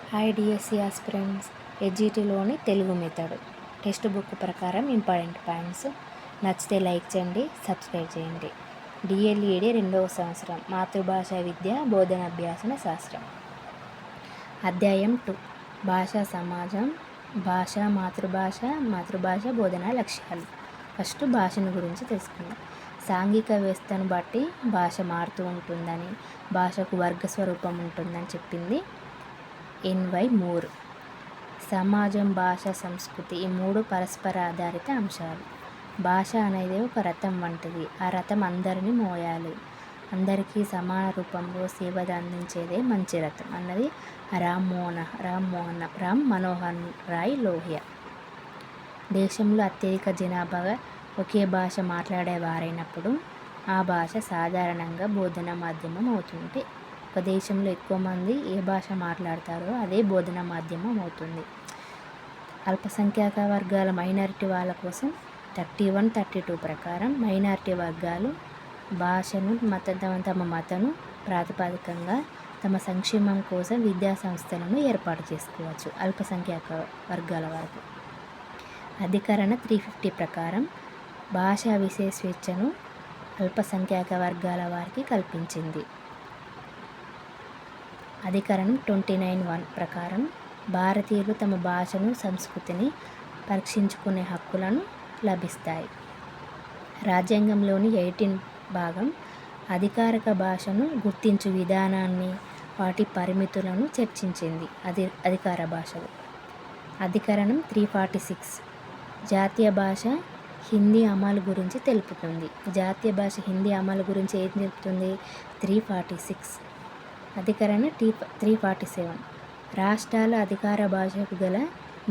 Hi DSC aspirants. ఎడ్జిటీలోని Telugu method textbook ప్రకారం important points. నచ్చితే లైక్ చేయండి, సబ్స్క్రైబ్ చేయండి. డిఎల్ఈడి 2వ సంవత్సరం మాతృభాష విద్య బోధనాభ్యాసన శాస్త్రం. అధ్యాయం 2 భాషా సమాజం, భాష, మాతృభాష బోధనా లక్ష్యాలు. ఫస్ట్ భాషను గురించి తెలుసుకుందాం. సాంఘిక వ్యవస్థను బట్టి భాష మారుతూ ఉంటుందని, భాషకు వర్గ స్వరూపం ఉంటుందని చెప్పింది ఎన్వై మూర్. సమాజం, భాష, సంస్కృతి ఈ మూడు పరస్పర ఆధారిత అంశాలు. భాష అనేది ఒక రథం వంటిది. ఆ రథం అందరినీ మోయాలి, అందరికీ సమాన రూపంలో సేవలు అందించేదే మంచి రథం అన్నది రామ్ మనోహర్ రాయ్ లోహియా. దేశంలో అత్యధిక జనాభాగా ఒకే భాష మాట్లాడేవారైనప్పుడు ఆ భాష సాధారణంగా బోధనా మాధ్యమం అవుతుంది. ఒక దేశంలో ఎక్కువ మంది ఏ భాష మాట్లాడతారో అదే బోధనా మాధ్యమం అవుతుంది. అల్పసంఖ్యాక వర్గాల మైనారిటీ వాళ్ళ కోసం 31-32 ప్రకారం మైనారిటీ వర్గాలు భాషను తమ మతను ప్రాతిపదికంగా తమ సంక్షేమం కోసం విద్యా సంస్థలను ఏర్పాటు చేసుకోవచ్చు. అల్పసంఖ్యాక వర్గాల వరకు అధికరణ 350 ప్రకారం భాషా విషయ స్వేచ్ఛను అల్పసంఖ్యాక వర్గాల వారికి కల్పించింది. అధికరణం 29(1) ప్రకారం భారతీయులు తమ భాషను, సంస్కృతిని పరీక్షించుకునే హక్కులను లభిస్తాయి. రాజ్యాంగంలోని 18 భాగం అధికారిక భాషను గుర్తించు విధానాన్ని, వాటి పరిమితులను చర్చించింది. అధికార భాషలు. అధికరణం 346 జాతీయ భాష హిందీ అమలు గురించి తెలుపుతుంది. జాతీయ భాష హిందీ అమలు గురించి ఏం చెప్తుంది? 346. అధికరణ 347 రాష్ట్రాల అధికార భాషకు గల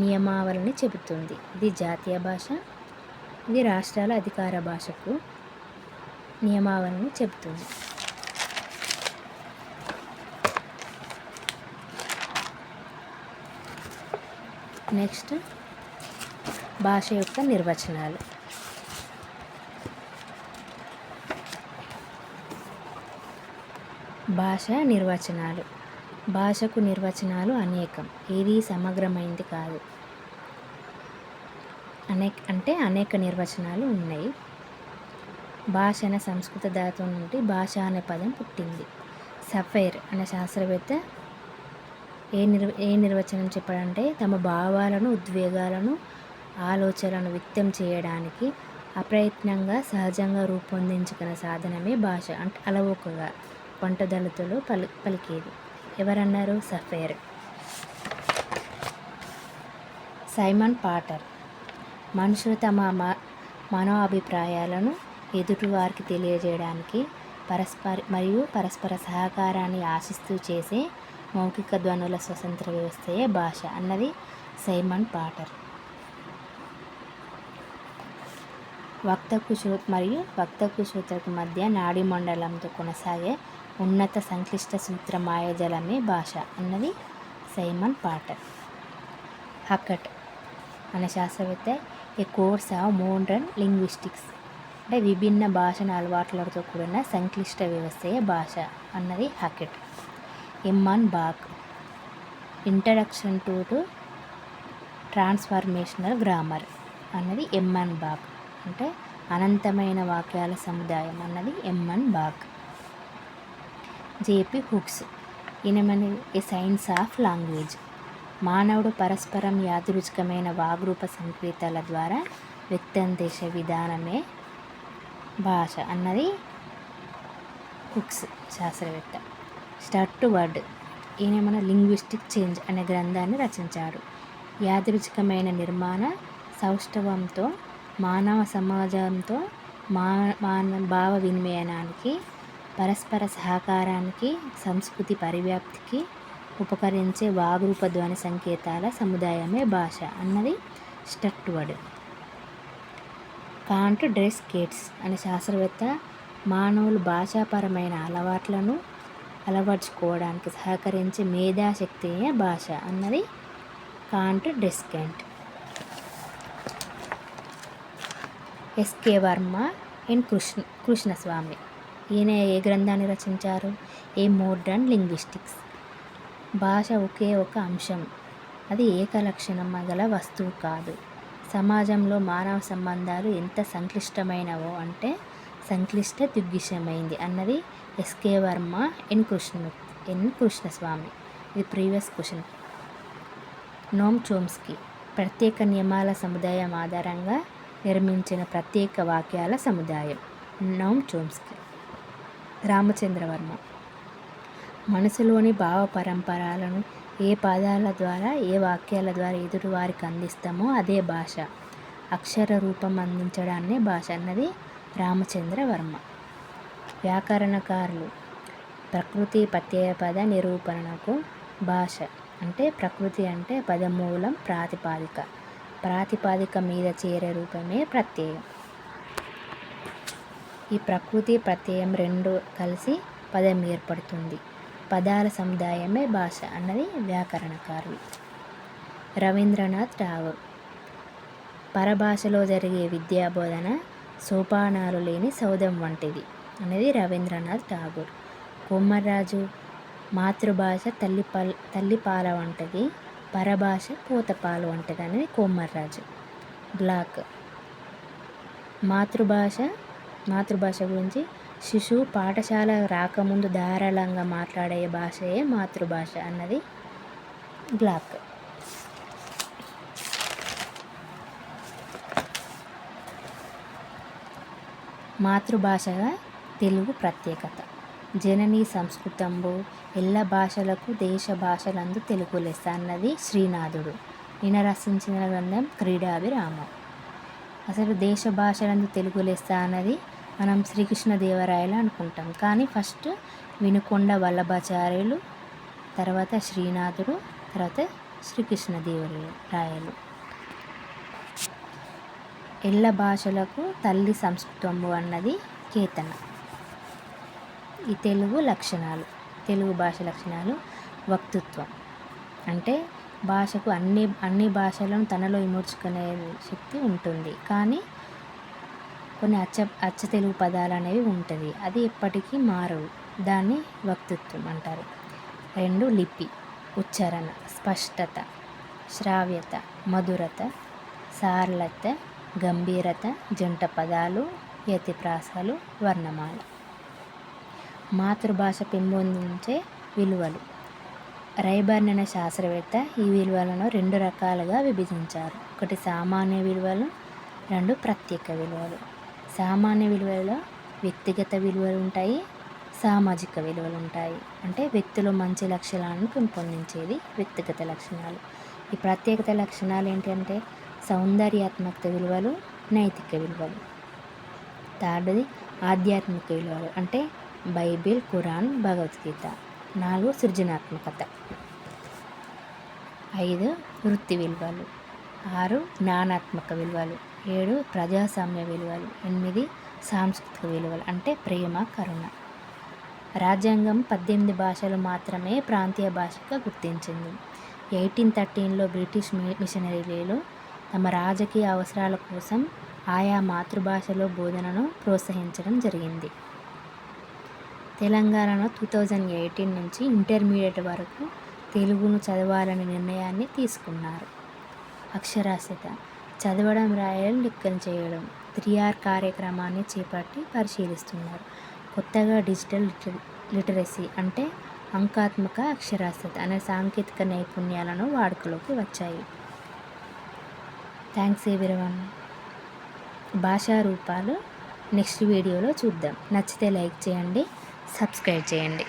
నియమావళిని చెబుతుంది. ఇది జాతీయ భాష, ఇది రాష్ట్రాల అధికార భాషకు నియమావళిని చెబుతుంది. నెక్స్ట్ భాష యొక్క నిర్వచనాలు. భాష నిర్వచనాలు. భాషకు నిర్వచనాలు అనేకం, ఏది సమగ్రమైంది కాదు. అనేక నిర్వచనాలు ఉన్నాయి. భాష అనే సంస్కృత ధాతువు నుండి భాష అనే పదం పుట్టింది. సఫైర్ అనే శాస్త్రవేత్త ఏ నిర్వచనం చెప్పాడంటే, తమ భావాలను, ఉద్వేగాలను, ఆలోచనలను వ్యక్తం చేయడానికి అప్రయత్నంగా సహజంగా రూపొందించుకున్న సాధనమే భాష. అంటే అలవోకగా వంటదళితులు పలికేది. ఎవరన్నారు? సఫైర్. సైమన్ పాటర్ మనుషులు తమ మనోభిప్రాయాలను ఎదుటివారికి తెలియజేయడానికి పరస్పర సహకారాన్ని ఆశిస్తూ చేసే మౌఖిక ధ్వనుల స్వతంత్ర వ్యవస్థయే భాష అన్నది సైమన్ పాటర్. వక్తకు శ్రోతకు మధ్య నాడీ మండలంతో కొనసాగే ఉన్నత సంక్లిష్ట సూత్ర మాయాజలమే భాష అన్నది సైమన్ పాటర్. హకట్ అనే శాస్త్రవేత్త a course of modern linguistics అంటే విభిన్న భాషణ అలవాట్లతో కూడిన సంక్లిష్ట వ్యవస్థయే భాష అన్నది Hockett. Emmon Bach introduction to transformational grammar అన్నది ఎమ్మన్ బాక్. అంటే అనంతమైన వాక్యాల సముదాయం అన్నది ఎమ్మన్ బాక్. జేపీ హుక్స్ ఈయన ఏ సైన్స్ ఆఫ్ లాంగ్వేజ్. మానవుడు పరస్పరం యాదృచ్ఛికమైన వాగ్రూప సంకేతాల ద్వారా వ్యక్తం చేసే విధానమే భాష అన్నది హుక్స్ శాస్త్రవేత్త. స్టర్ట్ వర్డ్ ఈయన లింగ్విస్టిక్ చేంజ్ అనే గ్రంథాన్ని రచించాడు. యాదృచ్ఛికమైన నిర్మాణ సౌష్ఠవంతో మానవ సమాజంతో భావ వినిమయానికి, పరస్పర సహకారానికి, సంస్కృతి పరివ్యాప్తికి ఉపకరించే వాగ్రూప ధ్వని సంకేతాల సముదాయమే భాష అన్నది స్టర్ట్వర్డ్. కాంట్ డ్రెస్ కేట్స్ అనే శాస్త్రవేత్త మానవులు భాషాపరమైన అలవాట్లను అలవర్చుకోవడానికి సహకరించే మేధాశక్తియే భాష అన్నది Kant Descartes. SK Verma and Krishnaswamy ఈయన ఏ గ్రంథాన్ని రచించారు? A modern linguistics. భాష ఒకే ఒక అంశం, అది ఏకలక్షణం గల వస్తువు కాదు. సమాజంలో మానవ సంబంధాలు ఎంత సంక్లిష్టమైనవో అంటే సంక్లిష్ట దిగ్విషయమైంది అన్నది ఎస్కే వర్మ ఎన్ కృష్ణస్వామి. ఇది ప్రీవియస్ క్వశ్చన్. నోమ్ చోమ్స్కీ ప్రత్యేక నియమాల సముదాయం ఆధారంగా నిర్మించిన ప్రత్యేక వాక్యాల సముదాయం. నోమ్ చోమ్స్కీ. రామచంద్రవర్మ మనసులోని భావ పరంపరలను ఏ పదాల ద్వారా ఏ వాక్యాల ద్వారా ఎదుటి వారికి అందిస్తామో అదే భాష. అక్షర రూపం అందించడాన్నే భాష అన్నది రామచంద్రవర్మ. వ్యాకరణకారులు ప్రకృతి ప్రత్యయ పద నిరూపణకు భాష అంటే ప్రకృతి అంటే పదమూలం ప్రాతిపాదిక మీద చేరే రూపమే ప్రత్యయం. ఈ ప్రకృతి ప్రత్యయం రెండు కలిసి పదం ఏర్పడుతుంది. పదాల సముదాయమే భాష అన్నది వ్యాకరణకారులు. రవీంద్రనాథ్ ఠాగూర్ పరభాషలో జరిగే విద్యాబోధన సోపానాలు లేని సౌధం వంటిది అనేది రవీంద్రనాథ్ ఠాగూర్. కొమర్రాజు మాతృభాష తల్లిపాల వంటిది, పరభాష పూతపాలు వంటిది అనేది కొమర్రాజు. బ్లాక్ మాతృభాష గురించి శిశువు పాఠశాల రాకముందు ధారాళంగా మాట్లాడే భాషయే మాతృభాష అన్నది బ్లాక్. మాతృభాషగా తెలుగు ప్రత్యేకత. జననీ సంస్కృతంబు ఎల్ల భాషలకు దేశ భాషలందు తెలుగు లెస్స అన్నది శ్రీనాథుడు. ఈయన రచించిన గ్రంథం క్రీడాభిరామం. అసలు దేశ భాషలందు తెలుగు లెస్స అన్నది మనం శ్రీకృష్ణదేవరాయలు అనుకుంటాం, కానీ ఫస్ట్ వినుకొండ వల్లభాచార్యులు, తర్వాత శ్రీనాథుడు, తర్వాత శ్రీకృష్ణదేవరాయలు. ఎల్ల భాషలకు తల్లి సంస్కృతంబు అన్నది కేతన. ఈ తెలుగు భాష లక్షణాలు వక్తృత్వం అంటే భాషకు అన్ని భాషలను తనలో ఇముడ్చుకునే శక్తి ఉంటుంది, కానీ కొన్ని అచ్చ తెలుగు పదాలు అనేవి ఉంటుంది, అది ఎప్పటికీ మారవు, దాన్ని వక్తృత్వం అంటారు. 2 లిపి ఉచ్చారణ, స్పష్టత, శ్రావ్యత, మధురత, సారళత, గంభీరత, జంట పదాలు, యతిప్రాసాలు, వర్ణమాల. మాతృభాష పెంపొందించే విలువలు. రైబర్న్ అనే శాస్త్రవేత్త ఈ విలువలను 2 రకాలుగా విభజించారు. 1 సామాన్య విలువలు, 2 ప్రత్యేక విలువలు. సామాన్య విలువలలో వ్యక్తిగత విలువలు ఉంటాయి, సామాజిక విలువలు ఉంటాయి. అంటే వ్యక్తిలో మంచి లక్షణాలను పెంపొందించేది వ్యక్తిగత లక్షణాలు. ఈ ప్రత్యేకత లక్షణాలు ఏంటంటే సౌందర్యాత్మక విలువలు, నైతిక విలువలు. 3 ఆధ్యాత్మిక విలువలు అంటే బైబిల్, ఖురాన్, భగవద్గీత. 4 సృజనాత్మకత. 5 వృత్తి విలువలు. 6 జ్ఞానాత్మక విలువలు. 7 ప్రజాస్వామ్య విలువలు. 8 సాంస్కృతిక విలువలు అంటే ప్రేమ, కరుణ. రాజ్యాంగం 18 భాషలు మాత్రమే ప్రాంతీయ భాషగా గుర్తించింది. 1813లో బ్రిటిష్ మిషనరీలు తమ రాజకీయ అవసరాల కోసం ఆయా మాతృభాషలో బోధనను ప్రోత్సహించడం జరిగింది. తెలంగాణలో 2018 నుంచి ఇంటర్మీడియట్ వరకు తెలుగును చదవాలనే నిర్ణయాన్ని తీసుకున్నారు. అక్షరాస్యత చదవడం, రాయడం, లెక్కలు చేయడం 3R కార్యక్రమాన్ని చేపట్టి పరిశీలిస్తున్నారు. కొత్తగా డిజిటల్ లిటరసీ అంటే అంకాత్మక అక్షరాస్యత అనే సాంకేతిక నైపుణ్యాలను వాడుకలోకి వచ్చాయి. Thanks everyone. భాషా రూపాలు నెక్స్ట్ వీడియోలో చూద్దాం. నచ్చితే లైక్ చేయండి, సబ్స్క్రైబ్ చేయండి.